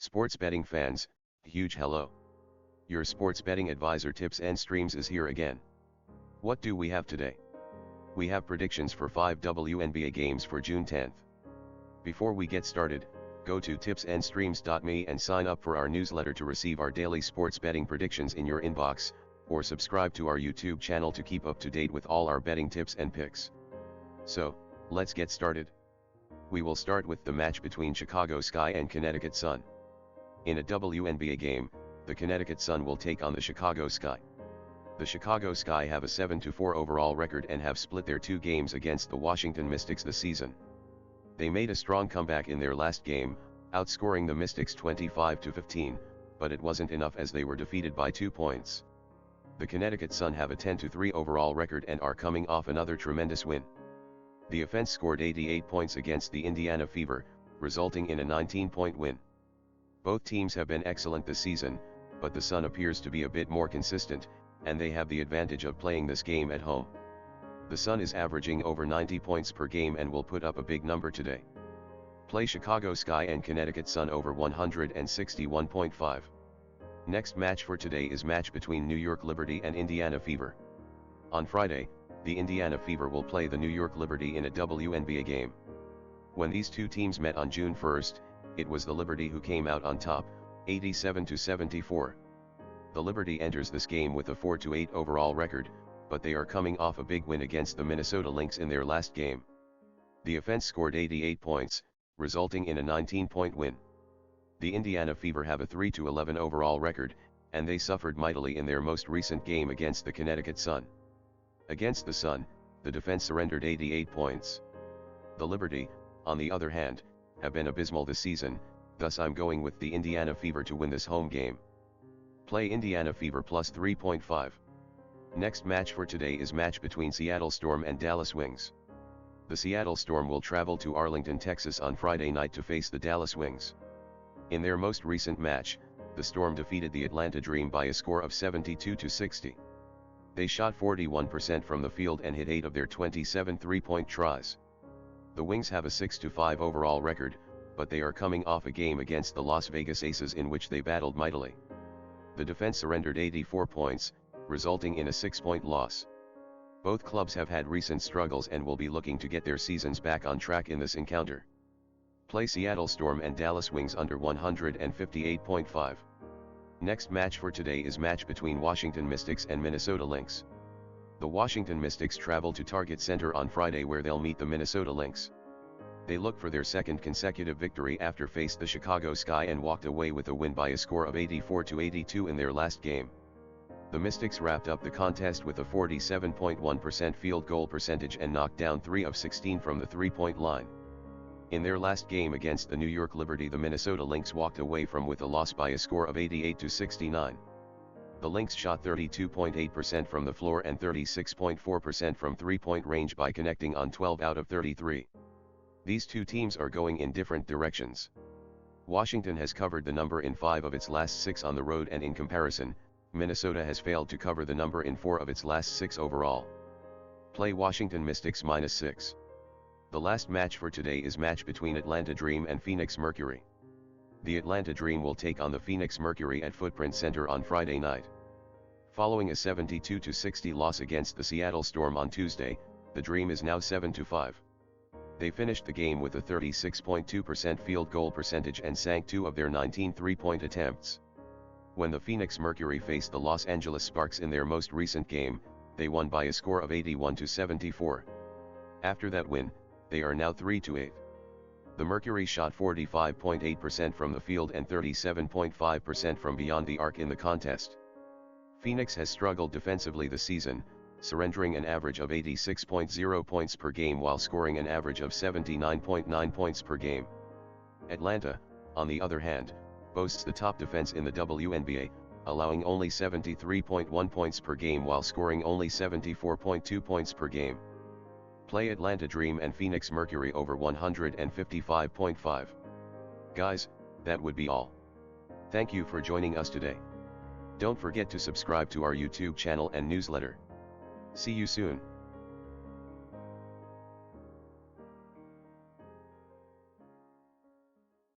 Sports betting fans, huge hello. Your sports betting advisor Tips and Streams is here again. What do we have today? We have predictions for 5 WNBA games for June 10th. Before we get started, go to tipsandstreams.me and sign up for our newsletter to receive our daily sports betting predictions in your inbox, or subscribe to our YouTube channel to keep up to date with all our betting tips and picks. So, let's get started. We will start with the match between Chicago Sky and Connecticut Sun. In a WNBA game, the Connecticut Sun will take on the Chicago Sky. The Chicago Sky have a 7-4 overall record and have split their 2 games against the Washington Mystics this season. They made a strong comeback in their last game, outscoring the Mystics 25-15, but it wasn't enough as they were defeated by 2 points. The Connecticut Sun have a 10-3 overall record and are coming off another tremendous win. The offense scored 88 points against the Indiana Fever, resulting in a 19-point win. Both teams have been excellent this season, but the Sun appears to be a bit more consistent, and they have the advantage of playing this game at home. The Sun is averaging over 90 points per game and will put up a big number today. Play Chicago Sky and Connecticut Sun over 161.5. Next match for today is match between New York Liberty and Indiana Fever. On Friday, the Indiana Fever will play the New York Liberty in a WNBA game. When these two teams met on June 1st, it was the Liberty who came out on top, 87-74. The Liberty enters this game with a 4-8 overall record, but they are coming off a big win against the Minnesota Lynx in their last game. The offense scored 88 points, resulting in a 19-point win. The Indiana Fever have a 3-11 overall record, and they suffered mightily in their most recent game against the Connecticut Sun. Against the Sun, the defense surrendered 88 points. The Liberty, on the other hand, have been abysmal this season, thus I'm going with the Indiana Fever to win this home game. Play Indiana Fever plus 3.5. Next match for today is match between Seattle Storm and Dallas Wings. The Seattle Storm will travel to Arlington, Texas on Friday night to face the Dallas Wings. In their most recent match, the Storm defeated the Atlanta Dream by a score of 72-60. They shot 41% from the field and hit 8 of their 27 three-point tries. The Wings have a 6-5 overall record, but they are coming off a game against the Las Vegas Aces in which they battled mightily. The defense surrendered 84 points, resulting in a 6-point loss. Both clubs have had recent struggles and will be looking to get their seasons back on track in this encounter. Play Seattle Storm and Dallas Wings under 158.5. Next match for today is match between Washington Mystics and Minnesota Lynx. The Washington Mystics travel to Target Center on Friday where they'll meet the Minnesota Lynx. They look for their second consecutive victory after faced the Chicago Sky and walked away with a win by a score of 84-82 in their last game. The Mystics wrapped up the contest with a 47.1% field goal percentage and knocked down 3 of 16 from the three-point line. In their last game against the New York Liberty, the Minnesota Lynx walked away from with a loss by a score of 88-69. The Lynx shot 32.8% from the floor and 36.4% from three-point range by connecting on 12 out of 33. These two teams are going in different directions. Washington has covered the number in 5 of its last 6 on the road, and in comparison, Minnesota has failed to cover the number in 4 of its last 6 overall. Play Washington Mystics -6. The last match for today is match between Atlanta Dream and Phoenix Mercury. The Atlanta Dream will take on the Phoenix Mercury at Footprint Center on Friday night. Following a 72-60 loss against the Seattle Storm on Tuesday, the Dream is now 7-5. They finished the game with a 36.2% field goal percentage and sank 2 of their 19 three-point attempts. When the Phoenix Mercury faced the Los Angeles Sparks in their most recent game, they won by a score of 81-74. After that win, they are now 3-8. The Mercury shot 45.8% from the field and 37.5% from beyond the arc in the contest. Phoenix has struggled defensively this season, surrendering an average of 86.0 points per game while scoring an average of 79.9 points per game. Atlanta, on the other hand, boasts the top defense in the WNBA, allowing only 73.1 points per game while scoring only 74.2 points per game. Play Atlanta Dream and Phoenix Mercury over 155.5. Guys, that would be all. Thank you for joining us today. Don't forget to subscribe to our YouTube channel and newsletter. See you soon.